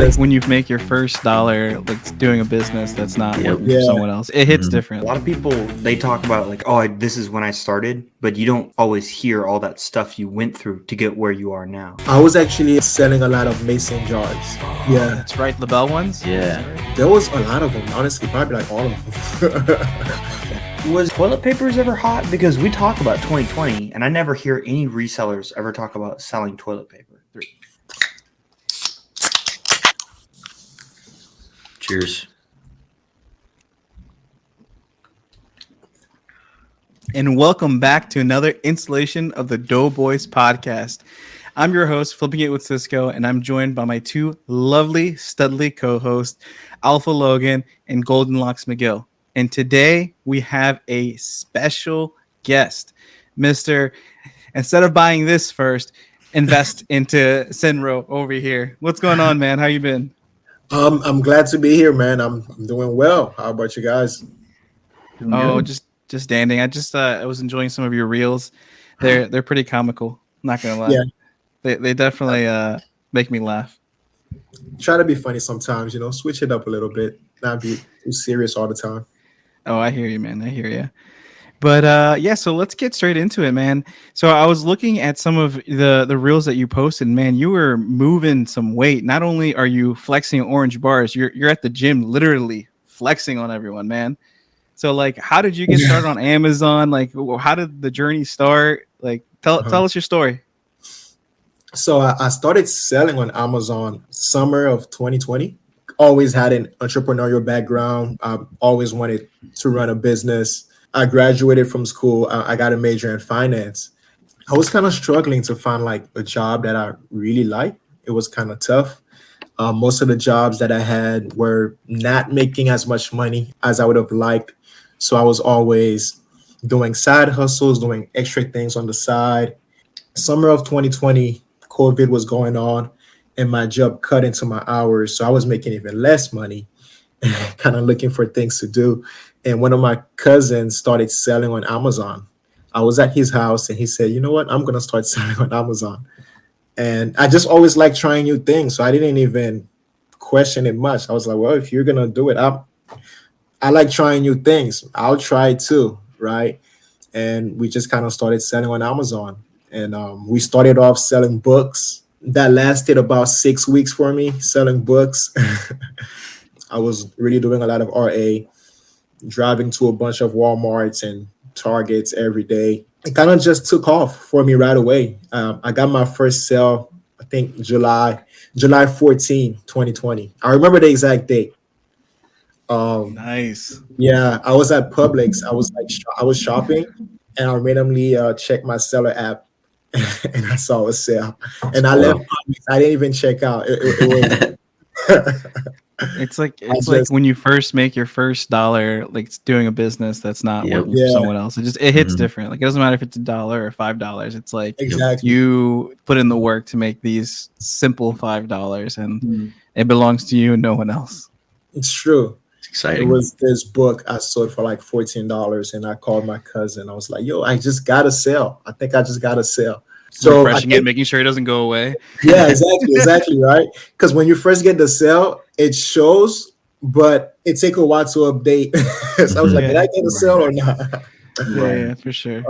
like when you make your first dollar, like doing a business that's not working for someone else. It hits different. A lot of people, they talk about like, oh, this is when I started, but you don't always hear all that stuff you went through to get where you are now. I was actually selling a lot of mason jars. Yeah. That's right, the bell ones? Yeah. There was a lot of them, honestly, probably like all of them. Was toilet papers ever hot? Because we talk about 2020, and I never hear any resellers ever talk about selling toilet paper. Cheers. And welcome back to another installation of the Doughboys podcast. I'm your host, Flipping It with Cisco, and I'm joined by my two lovely, studly co-hosts, Alpha Logan and Golden Locks McGill. And today we have a special guest, Mr. Instead of buying this first, invest into Senro over here. What's going on, man? How you been? I'm glad to be here, man. I'm doing well. How about you guys? Just standing. I was enjoying some of your reels. They're pretty comical. Not gonna lie. Yeah. They definitely make me laugh. Try to be funny sometimes, switch it up a little bit. Not be too serious all the time. Oh, I hear you, man. I hear you. But so let's get straight into it, man. So I was looking at some of the reels that you posted, man. You were moving some weight. Not only are you flexing orange bars, you're at the gym literally flexing on everyone, man. So like, how did you get started on Amazon? Like, how did the journey start? Like, tell us your story. So I started selling on Amazon summer of 2020. Always had an entrepreneurial background. I always wanted to run a business. I graduated from school. I got a major in finance. I was kind of struggling to find like a job that I really liked. It was kind of tough. Most of the jobs that I had were not making as much money as I would have liked. So I was always doing side hustles, doing extra things on the side. Summer of 2020, COVID was going on and my job cut into my hours. So I was making even less money, kind of looking for things to do. And one of my cousins started selling on Amazon. I was at his house and he said, you know what, I'm going to start selling on Amazon. And I just always like trying new things. So I didn't even question it much. I was like, well, if you're going to do it, I like trying new things. I'll try it too, right? And we just kind of started selling on Amazon. And we started off selling books. That lasted about 6 weeks for me, selling books. I was really doing a lot of RA. Driving to a bunch of Walmarts and Targets every day. It kind of just took off for me right away. I got my first sale, I think July 14, 2020. I remember the exact date. Nice. Yeah, I was at Publix. I was shopping and I randomly checked my seller app and I saw a sale. And I left Publix. I didn't even check out. It was It's like when you first make your first dollar, like doing a business that's not working for someone else. It hits different. Like it doesn't matter if it's $1 or $5. It's like you put in the work to make these simple $5, and it belongs to you and no one else. It's true. It's exciting. It was this book I sold for like $14, and I called my cousin. I was like, "Yo, I just got a sale. I think I just got a sale." So refreshing it, making sure it doesn't go away. Yeah, exactly, right? Because when you first get the sale, it shows, but it takes a while to update. So I was like, did I get a sale or not? Yeah, for sure.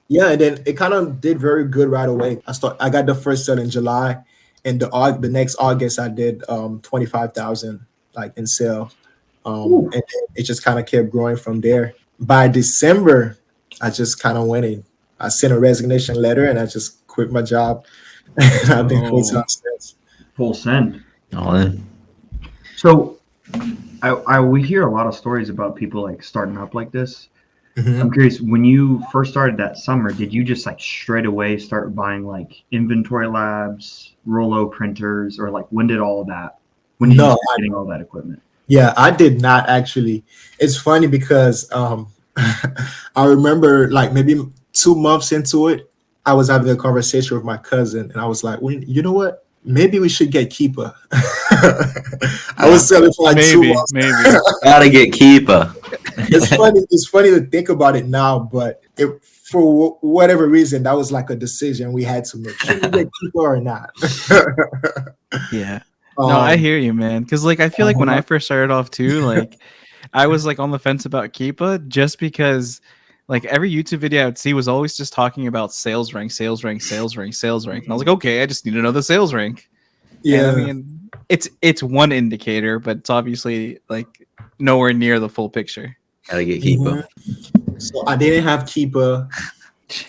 Yeah, and then it kind of did very good right away. I got the first sale in July, and the next August I did 25,000 like in sale, and then it just kind of kept growing from there. By December, I just kind of went in. I sent a resignation letter and I just quit my job. And I've been closing on since. Full send. All in. So we hear a lot of stories about people like starting up like this. Mm-hmm. I'm curious, when you first started that summer, did you just like straight away start buying like inventory labs, Rollo printers, or like when did all of that? When did you start getting all that equipment? Yeah, I did not actually. It's funny because I remember like maybe 2 months into it, I was having a conversation with my cousin, and I was like, well, you know what? Maybe we should get Keepa. I was selling for like 2 months. Gotta get Keepa. It's funny to think about it now, but for whatever reason, that was like a decision we had to make. Should we get Keepa or not? Yeah. No, I Um, hear you, man. Because like I feel like when I first started off too, like I was like on the fence about Keepa just because like every YouTube video I would see was always just talking about sales rank, sales rank, sales rank, sales rank. And I was like, okay, I just need to know the sales rank. And I yeah. mean, it's one indicator, but it's obviously like nowhere near the full picture. Gotta get Keepa. So I didn't have Keepa.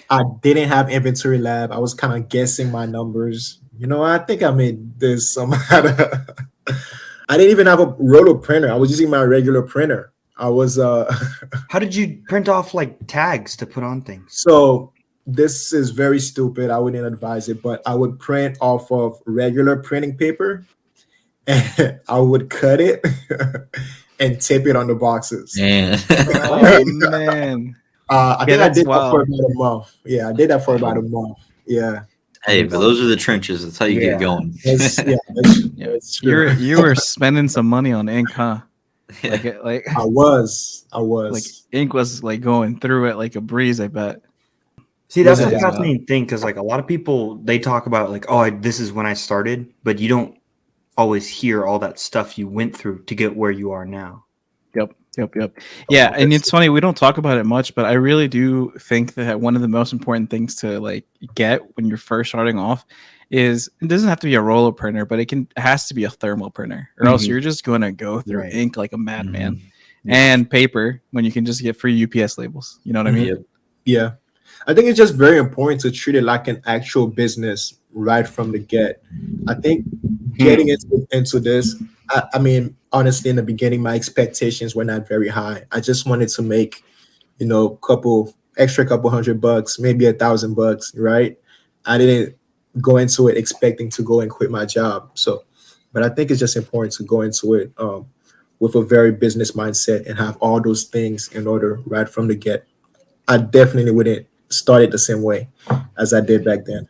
I didn't have inventory lab. I was kind of guessing my numbers. I think I made this somehow. I didn't even have a roto printer. I was using my regular printer. I was How did you print off like tags to put on things? so this is very stupid. I wouldn't advise it, but I would print off of regular printing paper and I would cut it and tape it on the boxes. Man. Oh man. I think I that's did that for wild. about a month. Yeah, I did that for about a month. Yeah. Hey, but those are the trenches. That's how you get going. That's Yeah, that's true. you were spending some money on ink, huh? Like I was. like ink was like going through it like a breeze, I bet. See, that's Yeah. the fascinating thing because like a lot of people they talk about like, oh, this is when I started, but you don't always hear all that stuff you went through to get where you are now. Yep. Yeah, and it's funny we don't talk about it much, but I really do think that one of the most important things to like get when you're first starting off is it doesn't have to be a roller printer, but it has to be a thermal printer, or else you're just gonna go through Right. ink like a madman. Yeah. And paper when you can just get free UPS labels. You know what I mean? Yep. Yeah. I think it's just very important to treat it like an actual business right from the get. I think getting into this, I mean, honestly, in the beginning, my expectations were not very high. I just wanted to make, couple $100, maybe $1,000, right? I didn't go into it expecting to go and quit my job. So, but I think it's just important to go into it with a very business mindset and have all those things in order right from the get. I definitely wouldn't start it the same way as I did back then.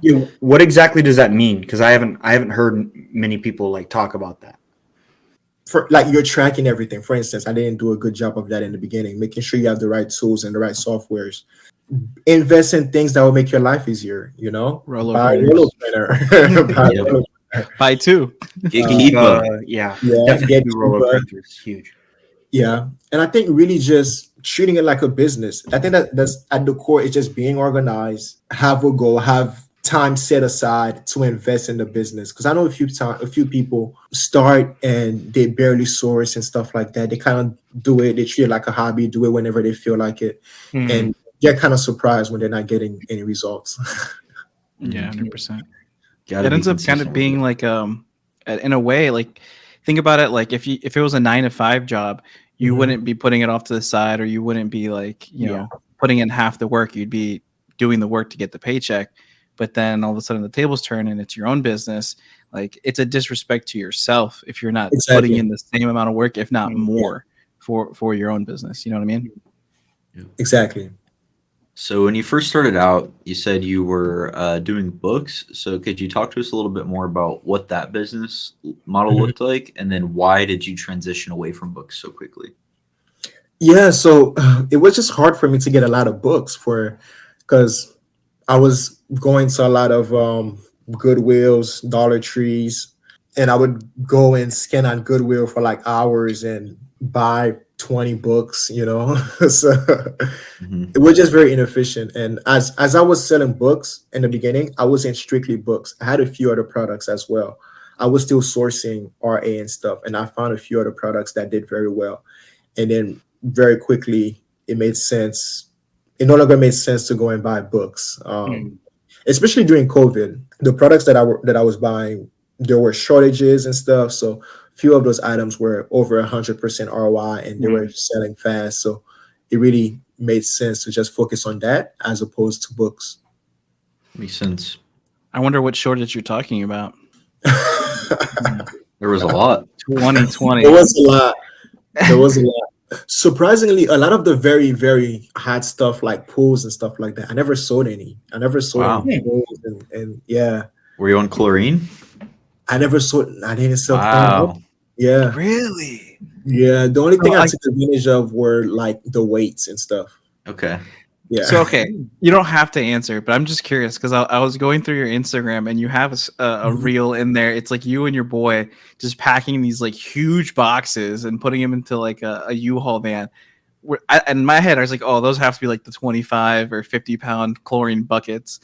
Yeah, what exactly does that mean? Because I haven't heard many people like talk about that. For like you're tracking everything. For instance, I didn't do a good job of that in the beginning, making sure you have the right tools and the right softwares. Invest in things that will make your life easier, Roller Buy a printers. roller printer. Buy a Yep. roller- Buy two. Get Keepa. Yeah, Yeah, definitely get roller Keepa. printers, huge. Yeah. And I think really just treating it like a business. I think that's at the core, it's just being organized, have a goal, have time set aside to invest in the business. Because I know a few people start and they barely source and stuff like that. They kind of do it, they treat it like a hobby, do it whenever they feel like it. And get kind of surprised when they're not getting any results. Yeah, 100%. Gotta It be ends up kind of consistent being with it. like in a way, like think about it like if it was a 9 to 5 job, you Mhm. wouldn't be putting it off to the side, or you wouldn't be like, putting in half the work. You'd be doing the work to get the paycheck. But then all of a sudden the tables turn and it's your own business. Like it's a disrespect to yourself if you're not Exactly. putting in the same amount of work, if not more, for your own business. You know what I mean? Exactly. So when you first started out, you said you were doing books. So could you talk to us a little bit more about what that business model looked like, and then why did you transition away from books so quickly? Yeah, so it was just hard for me to get a lot of books because I was going to a lot of Goodwills, Dollar Trees, and I would go and scan on Goodwill for like hours and buy 20 books, So it was just very inefficient. And as I was selling books in the beginning, I wasn't strictly books. I had a few other products as well. I was still sourcing RA and stuff, and I found a few other products that did very well. And then very quickly, it made sense. It no longer made sense to go and buy books, especially during COVID. The products that I was buying, there were shortages and stuff. So few of those items were over 100% ROI, and they were selling fast. So it really made sense to just focus on that as opposed to books. Makes sense. I wonder what shortage you're talking about. There was a lot. 2020. There was a lot. There was a lot. Surprisingly, a lot of the very, very hot stuff like pools and stuff like that, I never sold any. I never sold any pools, and yeah. Were you on chlorine? I didn't sell Wow. chlorine. Yeah. Really? Yeah. The only thing Oh, I took advantage of were like the weights and stuff. Okay. Yeah. So okay, you don't have to answer, but I'm just curious because I was going through your Instagram and you have a reel in there. It's like you and your boy just packing these like huge boxes and putting them into like a U-Haul van. In my head, I was like, oh, those have to be like the 25 or 50-pound chlorine buckets.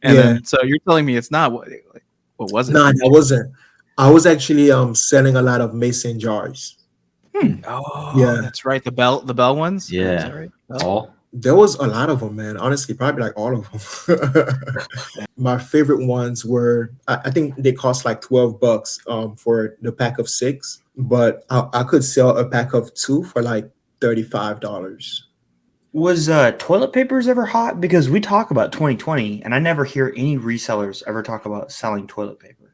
And Yeah. then so you're telling me it's not. What was it? No, that wasn't. I was actually selling a lot of mason jars. Oh, Yeah. that's right. The bell ones. Yeah. Is that right? Bell? All. There was a lot of them, man. Honestly, probably like all of them. My favorite ones were, I think they cost like $12 for the pack of 6, but I could sell a pack of 2 for like $35. Was toilet papers ever hot? Because we talk about 2020, and I never hear any resellers ever talk about selling toilet paper.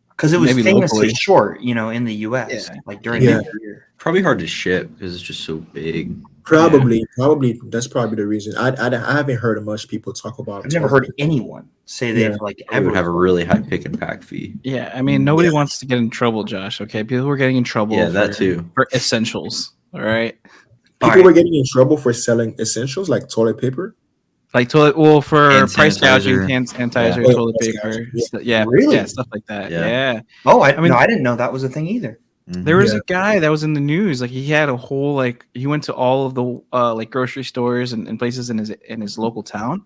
Because it was Maybe famously locally. short, in the U.S. Yeah. Like during Yeah. the year. Probably hard to ship because it's just so big. Probably that's probably the reason. I haven't heard of much people talk about. I've never heard anyone say they've like It would ever have a really high pick and pack fee. Yeah, I mean, nobody wants to get in trouble, Josh. Okay, people were getting in trouble. Yeah, that too. For essentials. All right, People were getting in trouble for selling essentials like toilet paper. like toilet. Well, for Hand price gouging, sanitizer. hand sanitizer, Yeah. toilet Price paper. gouging, yeah. Yeah, Really? yeah, stuff like that. Yeah. Yeah. Oh, I I mean- no, I didn't know that was a thing either. There was Yeah. a guy that was in the news. Like he had a whole like he went to all of the like grocery stores and places in his local town,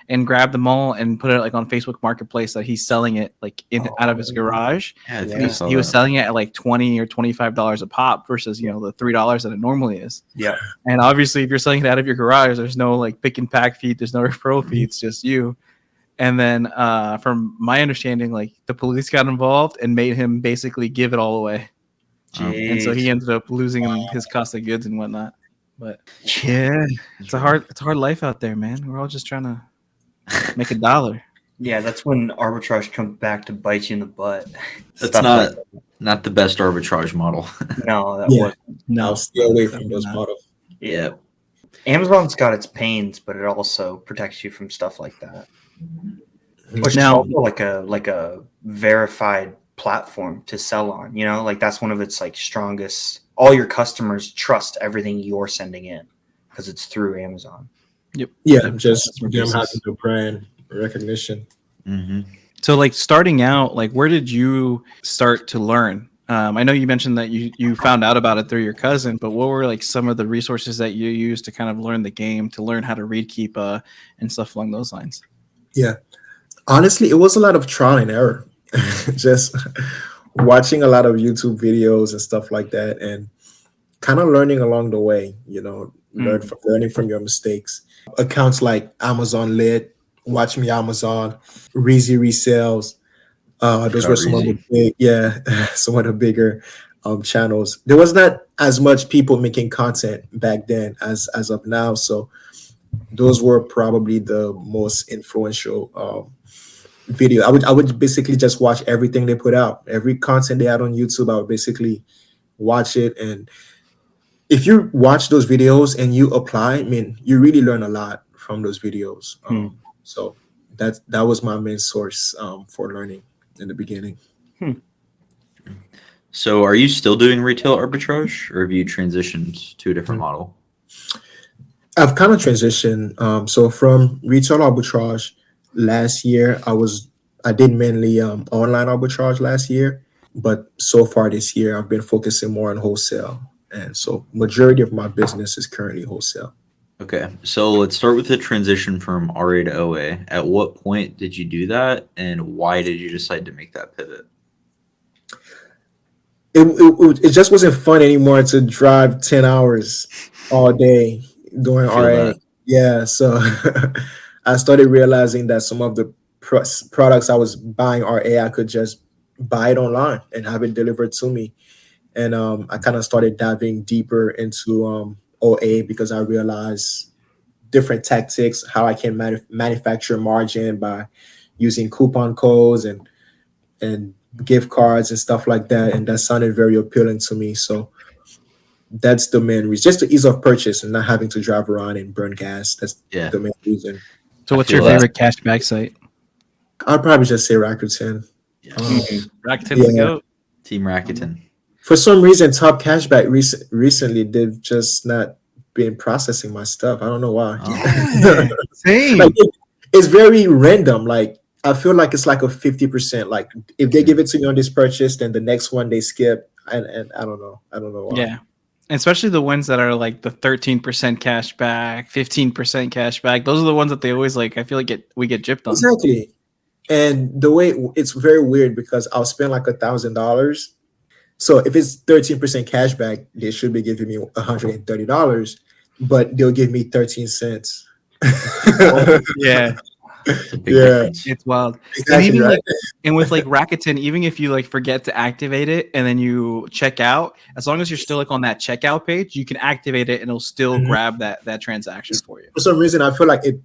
and grabbed them all and put it like on Facebook Marketplace that he's selling it like out of his garage. Yeah, I think Yeah. I saw He was that. selling it at like $20 or $25 a pop versus the $3 that it normally is. Yeah. And obviously, if you're selling it out of your garage, there's no like pick and pack fee, there's no referral fee, it's just you. And then, from my understanding, like the police got involved and made him basically give it all away. And so he ended up losing his cost of goods and whatnot. But yeah, it's a hard life out there, man. We're all just trying to make $1. Yeah, that's when arbitrage comes back to bite you in the butt. That's Stuff not like not the best arbitrage model. that. No, that Yeah. was No, I'll stay away from those not. models. yeah. Amazon's got its pains, but it also protects you from stuff like that. Which Now- is also like a verified platform to sell on. Like that's one of its like strongest. All your customers trust everything you're sending in because it's through Amazon. Yep. Yeah, Yep. just Customer them basis. having the brand recognition. Mm-hmm. So, like starting out, like where did you start to learn? I know you mentioned that you found out about it through your cousin, but what were like some of the resources that you used to kind of learn the game, to learn how to read Keepa and stuff along those lines? Yeah. Honestly, it was a lot of trial and error. Just watching a lot of YouTube videos and stuff like that, and kind of learning along the way, learning from your mistakes. Accounts like Amazon Lit, Watch Me Amazon, Reezy Resales. Those Shout were out some of the Reezy. some of the bigger channels. There was not as much people making content back then as of now. So those were probably the most influential video. I would basically just watch everything they put out. Every content they had on YouTube, I would basically watch it. And if you watch those videos and you apply, I mean, you really learn a lot from those videos. So that was my main source for learning in the beginning. So, are you still doing retail arbitrage, or have you transitioned to a different model? I've kind of transitioned. So from retail arbitrage last year, I did mainly online arbitrage last year, but so far this year I've been focusing more on wholesale, and so majority of my business is currently wholesale. Okay, so let's start with the transition from RA to OA. At what point did you do that, and why did you decide to make that pivot? It just wasn't fun anymore to drive 10 hours all day doing Feel RA. that. Yeah, so I started realizing that some of the products I was buying RA, I could just buy it online and have it delivered to me. And I kind of started diving deeper into OA because I realized different tactics, how I can manufacture margin by using coupon codes and gift cards and stuff like that. And that sounded very appealing to me. So that's the main reason, just the ease of purchase and not having to drive around and burn gas. That's Yeah. the main reason. So, what's feel your that. favorite cashback site? I'd probably just say Rakuten. Rakuten's the Yeah. goat. Team Rakuten. For some reason, Top Cashback recently they've just not been processing my stuff. I don't know why. Yeah, same. Like it's very random. Like I feel like it's like a 50%. Like if they give it to me on this purchase, then the next one they skip. And I don't know. I don't know why. Yeah. Especially the ones that are like the 13% cash back, 15% cash back. Those are the ones that they always like. I feel like we get gypped on. Exactly. And the way it's very weird because I'll spend like $1,000. So if it's 13% cash back, they should be giving me $130, but they'll give me 13 cents. Yeah. It's a big Yeah. difference. It's wild. Exactly, and even right? like, and with like Rakuten, even if you like forget to activate it and then you check out, as long as you're still like on that checkout page, you can activate it and it'll still Mhm. grab that transaction for you. For some reason, I feel like it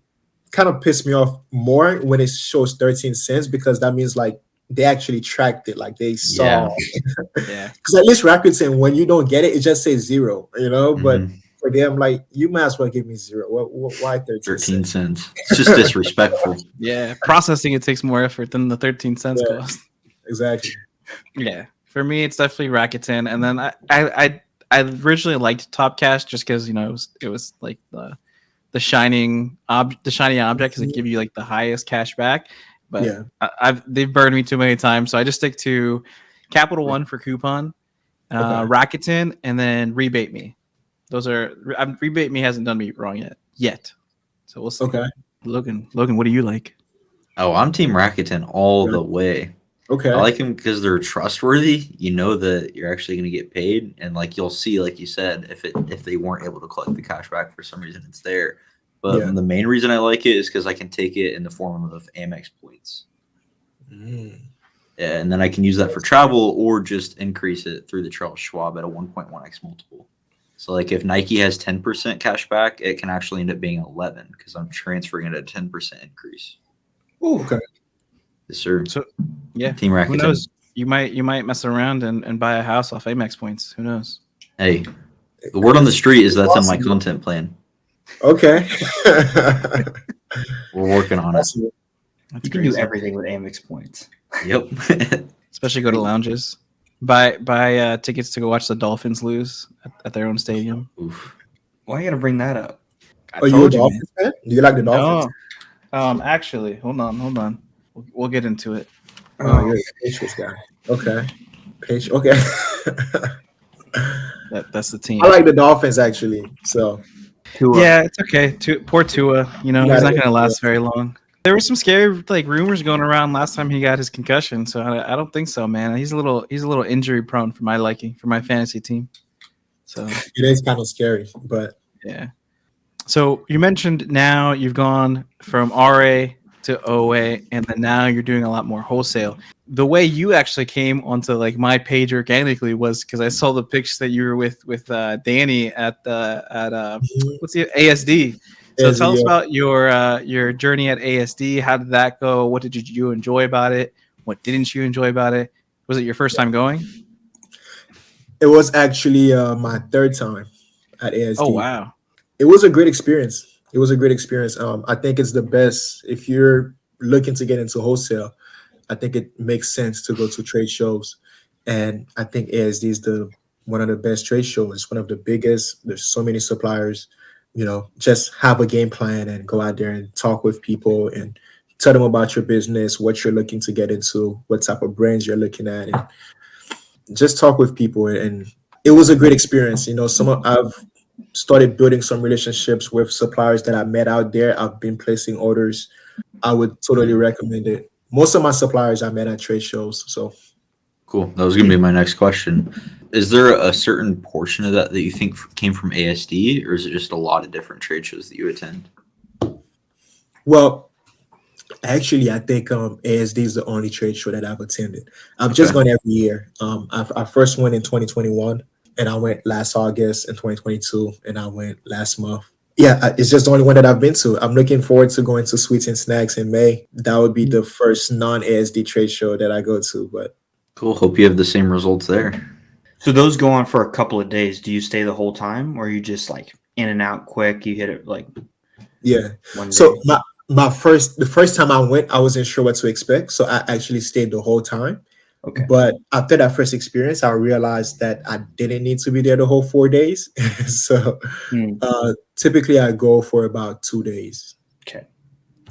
kind of pissed me off more when it shows 13 cents because that means like they actually tracked it, like they saw. Yeah. Because at least Rakuten, when you don't get it, it just says 0, But Mhm. for them, like you might as well give me 0. Why 13 13 cents? cents. It's just disrespectful. Yeah. Processing it takes more effort than the 13 cents Yeah. cost. Exactly. Yeah. For me, it's definitely Rakuten. And then I originally liked Top Cash just because it was like the shiny object because it give you like the highest cash back. But Yeah. they've burned me too many times, so I just stick to Capital One for coupon, Okay. Rakuten, and then Rebate Me. Those are Rebate Me hasn't done me wrong yet. So we'll see. Okay. Logan, what do you like? Oh, I'm Team Rakuten all the way. Okay. I like them because they're trustworthy. You know that you're actually going to get paid, and like you'll see, like you said, if they weren't able to collect the cash back for some reason, it's there. But Yeah. the main reason I like it is because I can take it in the form of Amex points. Mm. Yeah, and then I can use that for travel or just increase it through the Charles Schwab at a 1.1x multiple. So like if Nike has 10% cash back, it can actually end up being 11 because I'm transferring it at a 10% increase. Ooh, okay. Yes, sir. So yeah, Team Rakuten. who knows? You might mess around and buy a house off Amex points. Who knows? Hey, the word on the street is that's on my content plan. Okay. We're working on it. Possible. That's You can crazy. do everything with Amex points. Yep. Especially go to lounges. Buy tickets to go watch the Dolphins lose at their own stadium. Oof. Why are you gonna bring that up? I Are you a told you, man. Dolphins fan? Do you like the Dolphins? No. Actually, hold on. We'll get into it. Oh, you're a Patriots guy. Okay. Okay. That's the team. I like the Dolphins actually. So Yeah, it's okay. Poor Tua. He's Yeah, not yeah, going to last very long. There were some scary like rumors going around last time he got his concussion, so I don't think so, man. He's a little injury prone for my liking for my fantasy team. So it is kind of scary, but yeah. So you mentioned now you've gone from RA to OA, and then now you're doing a lot more wholesale. The way you actually came onto like my page organically was because I saw the pictures that you were with Danny at what's the ASD. So tell us about your journey at ASD. How did that go? What did you enjoy about it? What didn't you enjoy about it? Was it your first time going? it was actually my third time at ASD. Oh wow! It was a great experience. I think it's the best if you're looking to get into wholesale. I think it makes sense to go to trade shows, and I think ASD is one of the best trade shows. It's one of the biggest. There's so many suppliers. Just have a game plan and go out there and talk with people and tell them about your business, what you're looking to get into, what type of brands you're looking at, and just talk with people. And it was a great experience. I've started building some relationships with suppliers that I met out there. I've been placing orders. I would totally recommend it. Most of my suppliers I met at trade shows. So Cool. That was going to be my next question. Is there a certain portion of that you think came from ASD, or is it just a lot of different trade shows that you attend? Well, actually, I think ASD is the only trade show that I've attended. I've just gone every year. I first went in 2021, and I went last August in 2022, and I went last month. Yeah, it's just the only one that I've been to. I'm looking forward to going to Sweets and Snacks in May. That would be the first non-ASD trade show that I go to. But cool. Hope you have the same results there. So those go on for a couple of days. Do you stay the whole time, or are you just like in and out quick? You hit it like one So day? the first time I went, I wasn't sure what to expect, so I actually stayed the whole time. Okay. But after that first experience, I realized that I didn't need to be there the whole 4 days. So Hmm. typically I go for about 2 days. Okay.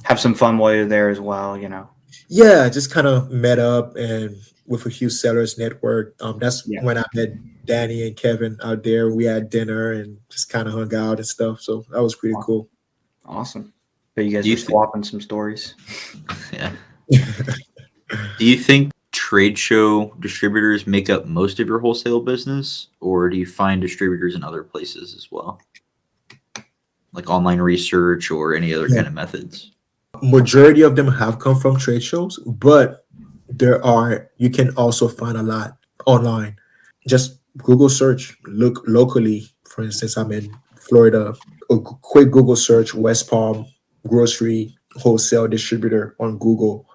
Have some fun while you're there as well, you know. Yeah, just kind of met up and with a few sellers network. That's Yeah. when I met Danny and Kevin out there. We had dinner and just kind of hung out and stuff. So that was pretty cool. Awesome. But you guys Do you were thi- swapping some stories. Yeah. Do you think trade show distributors make up most of your wholesale business, or do you find distributors in other places as well, like online research or any other Yeah. kind of methods? Majority of them have come from trade shows, but you can also find a lot online. Just Google search, look locally. For instance, I'm in Florida. A quick Google search, West Palm grocery wholesale distributor on Google,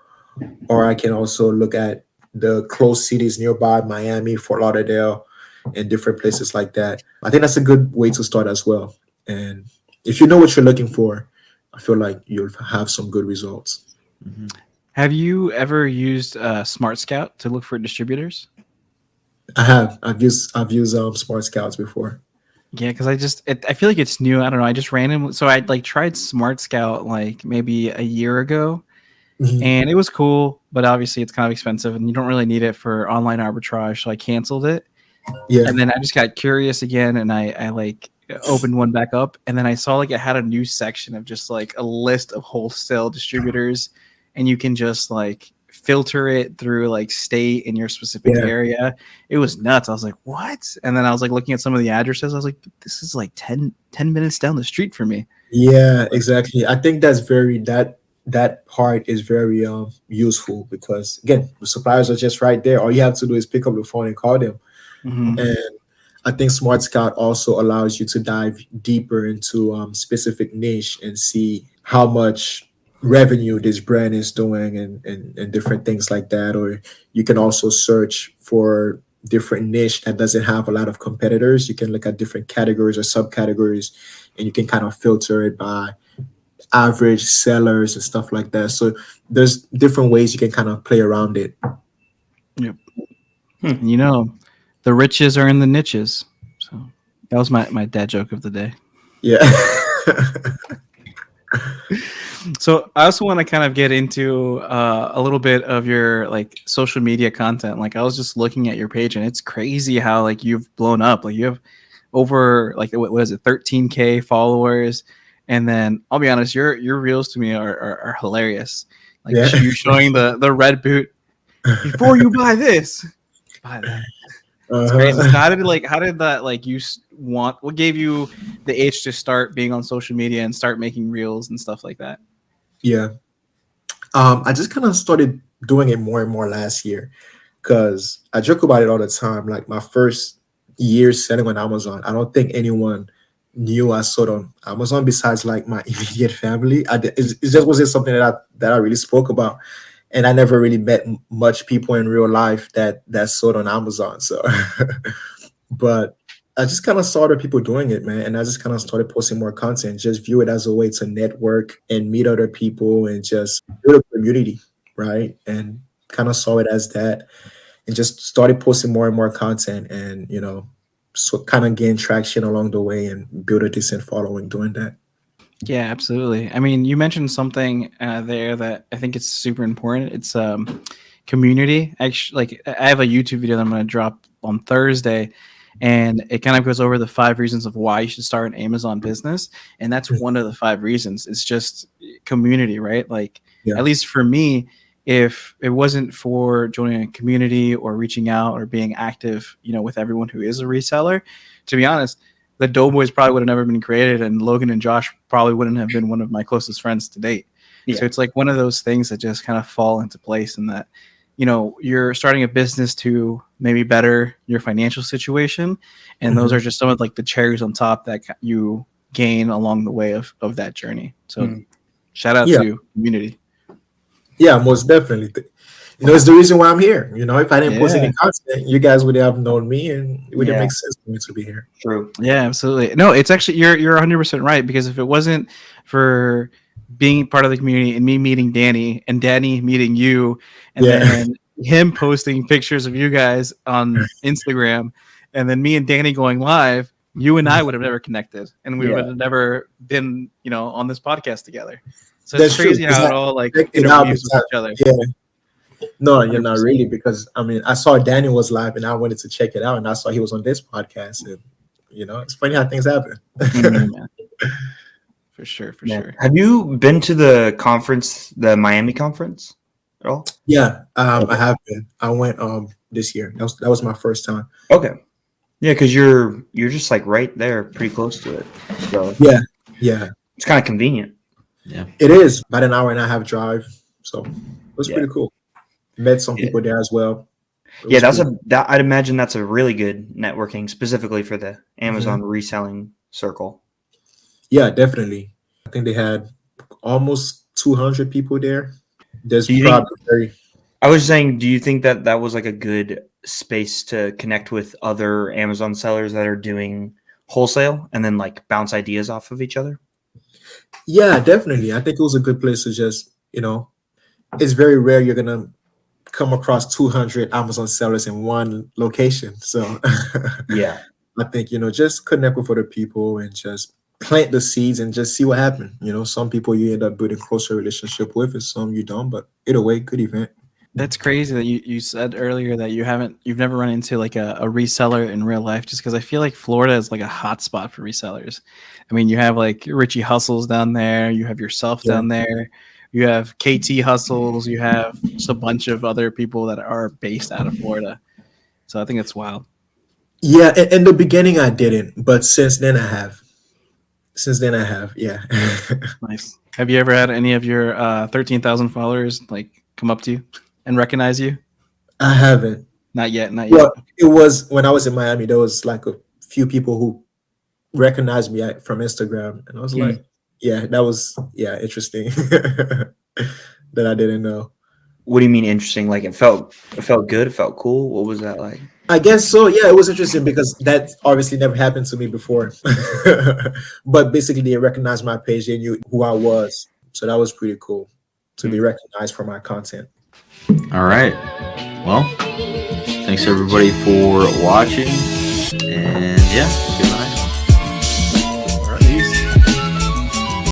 or I can also look at the close cities nearby, Miami, Fort Lauderdale, and different places like that. I think that's a good way to start as well. And if you know what you're looking for, I feel like you'll have some good results. Mhm. Have you ever used Smart Scout to look for distributors? I have. I've used Smart Scouts before. Yeah, because I feel like it's new. I don't know. I just randomly so I like tried Smart Scout like maybe a year ago, Mhm. and it was cool, but obviously it's kind of expensive, and you don't really need it for online arbitrage. So I canceled it, Yeah, and then I just got curious again, and I like opened one back up, and then I saw like it had a new section of just like a list of wholesale distributors, and you can just like filter it through like state in your specific yeah, area. It was nuts. I was like, what? And then I was like looking at some of the addresses. I was like, this is like ten minutes down the street for me. yeah, exactly. I think that part is very useful because again, the suppliers are just right there. All you have to do is pick up the phone and call them. Mm-hmm. And I think Smart Scout also allows you to dive deeper into specific niche and see how much revenue this brand is doing and different things like that. Or you can also search for different niche that doesn't have a lot of competitors. You can look at different categories or subcategories and you can kind of filter it by average sellers and stuff like that. So there's different ways you can kind of play around it. Yep. Hmm. And you know, the riches are in the niches. So that was my dad joke of the day. Yeah. So I also want to kind of get into a little bit of your like social media content. Like I was just looking at your page, and it's crazy how like you've blown up. Like you have over like what is it, 13K followers, and then I'll be honest, your reels to me are hilarious. Like Yeah. you showing the red boot before you buy this, buy that. It's crazy. Uh-huh. So how did that like want? What gave you the itch to start being on social media and start making reels and stuff like that? Yeah. I just kind of started doing it more and more last year because I joke about it all the time. Like my first year selling on Amazon, I don't think anyone knew I sold on Amazon besides like my immediate family. It just wasn't something that I really spoke about, and I never really met much people in real life that sold on Amazon. So, but I just kind of saw other people doing it, man, and I just kind of started posting more content. Just view it as a way to network and meet other people and just build a community, right? And kind of saw it as that, and just started posting more and more content, and so kind of gain traction along the way and build a decent following doing that. Yeah, absolutely. I mean, you mentioned something there that I think it's super important. It's community. Actually, like I have a YouTube video that I'm going to drop on Thursday, and it kind of goes over the 5 reasons of why you should start an Amazon business, and that's one of the 5 reasons. It's just community, right? Like Yeah. at least for me, if it wasn't for joining a community or reaching out or being active, with everyone who is a reseller, to be honest, the Doughboys probably would have never been created, and Logan and Josh probably wouldn't have been one of my closest friends to date. Yeah. So it's like one of those things that just kind of fall into place, and that you're starting a business to maybe better your financial situation, and those are just some of like the cherries on top that you gain along the way of that journey. So shout out Yeah. to community. Yeah, most definitely. It's the reason why I'm here. If I didn't post Yeah. any content, you guys would have known me, and it wouldn't Yeah. make sense for me to be here. True. Yeah, absolutely. No, it's actually you're 100% right, because if it wasn't for being part of the community and me meeting Danny and Danny meeting you, and Yeah. then him posting pictures of you guys on Instagram, and then me and Danny going live, you and I would have never connected, and we would have never been, on this podcast together. So it's crazy how it all like interweaves with each other. Yeah. No, you're 100%. not really, because I mean, I saw Daniel was live, and I wanted to check it out, and I saw he was on this podcast, and it's funny how things happen. Yeah. For sure. Have you been to the conference, the Miami conference at all? Yeah, I have been. I went this year. That was my first time. Okay. Yeah, because you're just like right there, pretty close to it. So yeah, it's kind of convenient. Yeah, it is about an hour and a half drive, so it was pretty cool. Met some people there as well. Yeah, I'd imagine that's a really good networking, specifically for the Amazon reselling circle. Yeah, definitely. I think they had almost 200 people there. There's I was saying, do you think that was like a good space to connect with other Amazon sellers that are doing wholesale and then like bounce ideas off of each other? Yeah, definitely. I think it was a good place to just, it's very rare you're going to come across 200 Amazon sellers in one location. So yeah, I think, just connect with other people and just plant the seeds and just see what happens. Some people you end up building closer relationship with, and some you don't, but either way, good event. That's crazy that you said earlier that you've never run into like a reseller in real life, just because I feel like Florida is like a hot spot for resellers. I mean, you have like Richie Hustles down there, you have yourself down there, you have KT Hustles, you have just a bunch of other people that are based out of Florida. So I think it's wild. Yeah, in the beginning I didn't, but since then I have. Yeah. Nice. Have you ever had any of your 13,000 followers like come up to you and recognize you? I haven't. Not yet. Well, it was when I was in Miami, there was like a few people who recognized me from Instagram, and I was like, that was interesting that I didn't know. What do you mean interesting? Like it felt good, it felt cool. What was that like? I guess so. Yeah, it was interesting because that obviously never happened to me before. But basically, they recognized my page. They knew who I was. So that was pretty cool to be recognized for my content. All right. Well, thanks everybody for watching. And yeah.